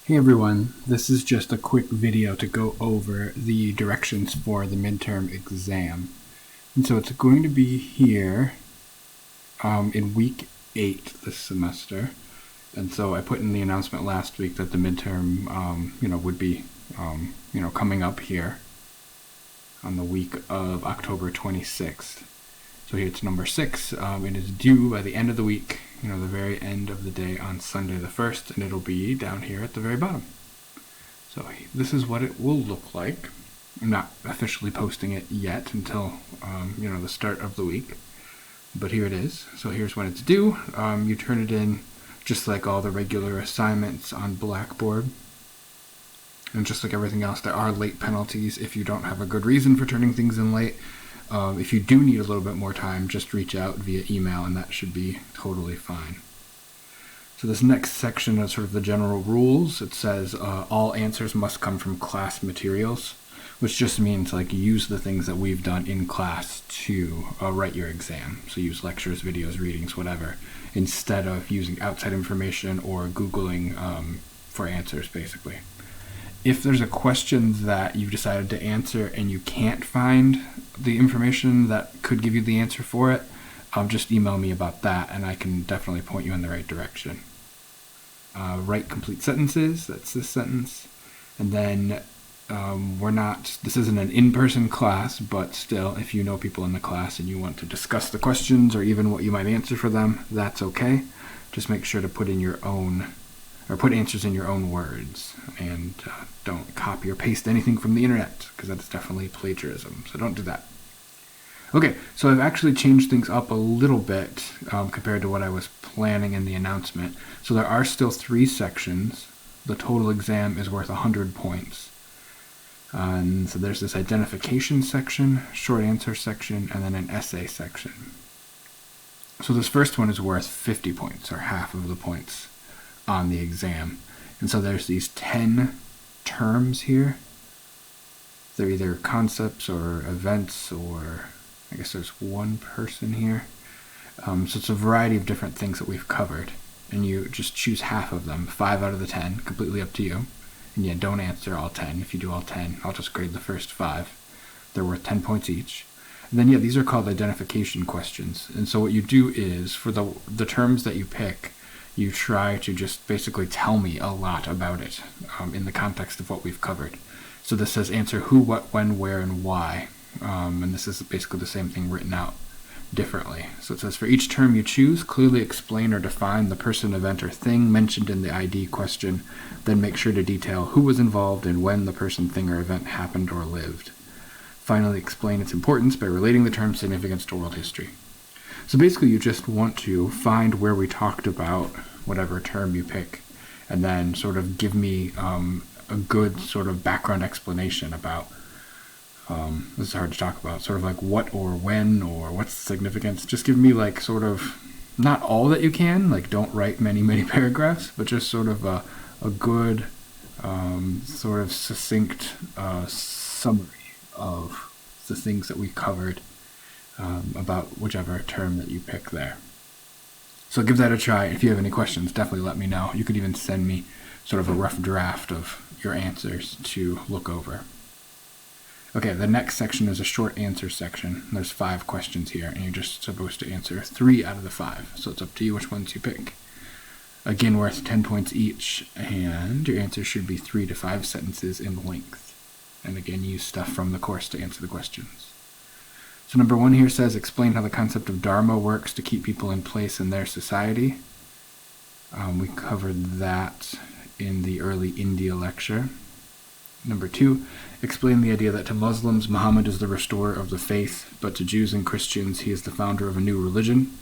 Hey everyone, this is just a quick video to go over the directions for the midterm exam. And so it's going to be here in week 8 this semester. And so I put in the announcement last week that the midterm would be coming up here on the week of October 26th. So here it's number 6. It is due by the end of the week, the very end of the day on Sunday the 1st, and it'll be down here at the very bottom. So this is what it will look like. I'm not officially posting it yet until, the start of the week. But here it is. So here's when it's due. You turn it in just like all the regular assignments on Blackboard. And just like everything else, there are late penalties if you don't have a good reason for turning things in late. If you do need a little bit more time, just reach out via email and that should be totally fine. So this next section is sort of the general rules. It says all answers must come from class materials, which just means use the things that we've done in class to write your exam. So use lectures, videos, readings, whatever, instead of using outside information or Googling for answers, basically. If there's a question that you've decided to answer and you can't find the information that could give you the answer for it, just email me about that and I can definitely point you in the right direction. Write complete sentences, that's this sentence. And then this isn't an in-person class, but still, if you know people in the class and you want to discuss the questions or even what you might answer for them, that's okay. Just make sure to put answers in your own words, and don't copy or paste anything from the internet, because that's definitely plagiarism, so don't do that. Okay, so I've actually changed things up a little bit compared to what I was planning in the announcement. So there are still 3 sections. The total exam is worth 100 points. And so there's this identification section, short answer section, and then an essay section. So this first one is worth 50 points, or half of the points on the exam. And so there's these 10 terms here. They're either concepts or events, or I guess there's one person here. So it's a variety of different things that we've covered, and you just choose half of them, 5 out of the 10, completely up to you. And don't answer all 10. If you do all 10, I'll just grade the first 5. They're worth 10 points each. And then these are called identification questions. And so what you do is, for the terms that you pick, you try to just basically tell me a lot about it in the context of what we've covered. So this says answer who, what, when, where, and why. And this is basically the same thing written out differently. So it says for each term you choose, clearly explain or define the person, event, or thing mentioned in the ID question. Then make sure to detail who was involved and when the person, thing, or event happened or lived. Finally, explain its importance by relating the term's significance to world history. So basically you just want to find where we talked about whatever term you pick, and then sort of give me a good sort of background explanation about, this is hard to talk about, sort of what or when or what's the significance. Just give me sort of, not all that you can, don't write many paragraphs, but just sort of a good sort of succinct summary of the things that we covered about whichever term that you pick there. So give that a try. If you have any questions, definitely let me know. You could even send me sort of a rough draft of your answers to look over. Okay, the next section is a short answer section. There's 5 questions here, and you're just supposed to answer 3 out of the 5. So it's up to you which ones you pick. Again, worth 10 points each, and your answer should be 3 to 5 sentences in length. And again, use stuff from the course to answer the questions. So number 1 here says, explain how the concept of Dharma works to keep people in place in their society. We covered that in the early India lecture. Number 2, explain the idea that to Muslims, Muhammad is the restorer of the faith, but to Jews and Christians, he is the founder of a new religion.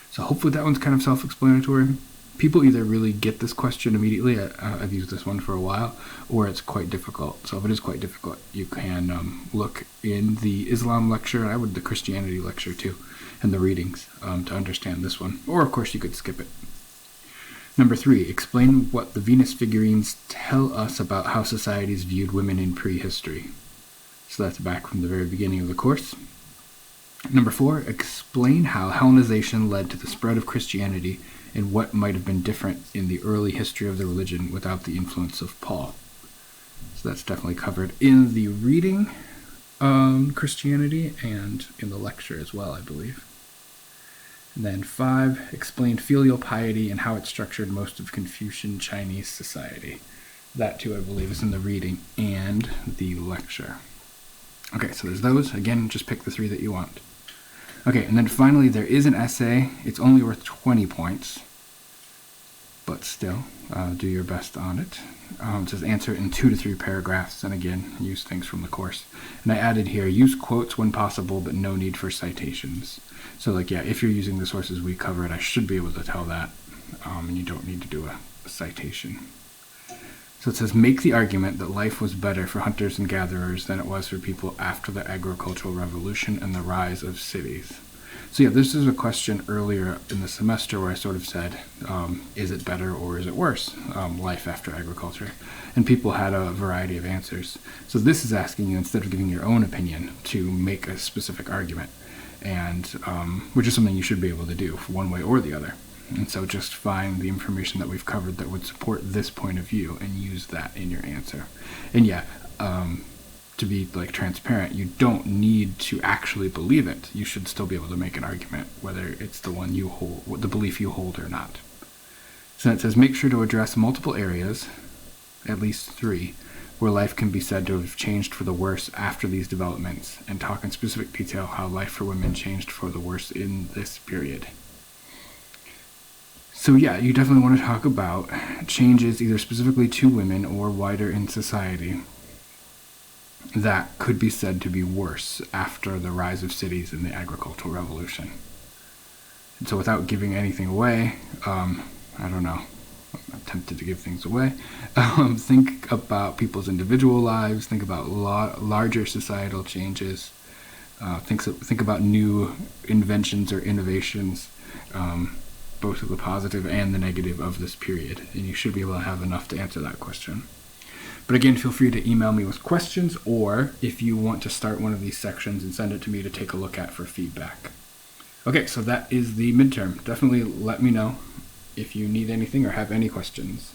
So hopefully that one's kind of self-explanatory. People either really get this question immediately, I've used this one for a while, or it's quite difficult. So if it is quite difficult, you can look in the Islam lecture, and I would the Christianity lecture too, and the readings to understand this one. Or of course you could skip it. Number 3, explain what the Venus figurines tell us about how societies viewed women in prehistory. So that's back from the very beginning of the course. Number 4, explain how Hellenization led to the spread of Christianity and what might have been different in the early history of the religion without the influence of Paul. So that's definitely covered in the reading Christianity and in the lecture as well, I believe. And then 5, explain filial piety and how it structured most of Confucian Chinese society. That too, I believe, is in the reading and the lecture. Okay, so there's those. Again, just pick the 3 that you want. Okay, and then finally there is an essay. It's only worth 20 points, but still, do your best on it. It says answer it in 2 to 3 paragraphs, and again, use things from the course. And I added here, use quotes when possible, but no need for citations. So like, yeah, if you're using the sources we covered, I should be able to tell that, and you don't need to do a citation. So it says, make the argument that life was better for hunters and gatherers than it was for people after the agricultural revolution and the rise of cities. So yeah, this is a question earlier in the semester where I sort of said, is it better or is it worse, life after agriculture? And people had a variety of answers. So this is asking you, instead of giving your own opinion, to make a specific argument, and which is something you should be able to do one way or the other. And so just find the information that we've covered that would support this point of view and use that in your answer. And yeah, to be like transparent, you don't need to actually believe it. You should still be able to make an argument, whether it's the one you hold, the belief you hold or not. So it says, make sure to address multiple areas, at least 3, where life can be said to have changed for the worse after these developments, and talk in specific detail how life for women changed for the worse in this period. So yeah, you definitely want to talk about changes either specifically to women or wider in society that could be said to be worse after the rise of cities and the agricultural revolution. And so without giving anything away, I don't know, I'm tempted to give things away, think about people's individual lives, think about larger societal changes, think about new inventions or innovations, both of the positive and the negative of this period, and you should be able to have enough to answer that question. But again, feel free to email me with questions, or if you want to start one of these sections and send it to me to take a look at for feedback. Okay, so that is the midterm. Definitely let me know if you need anything or have any questions.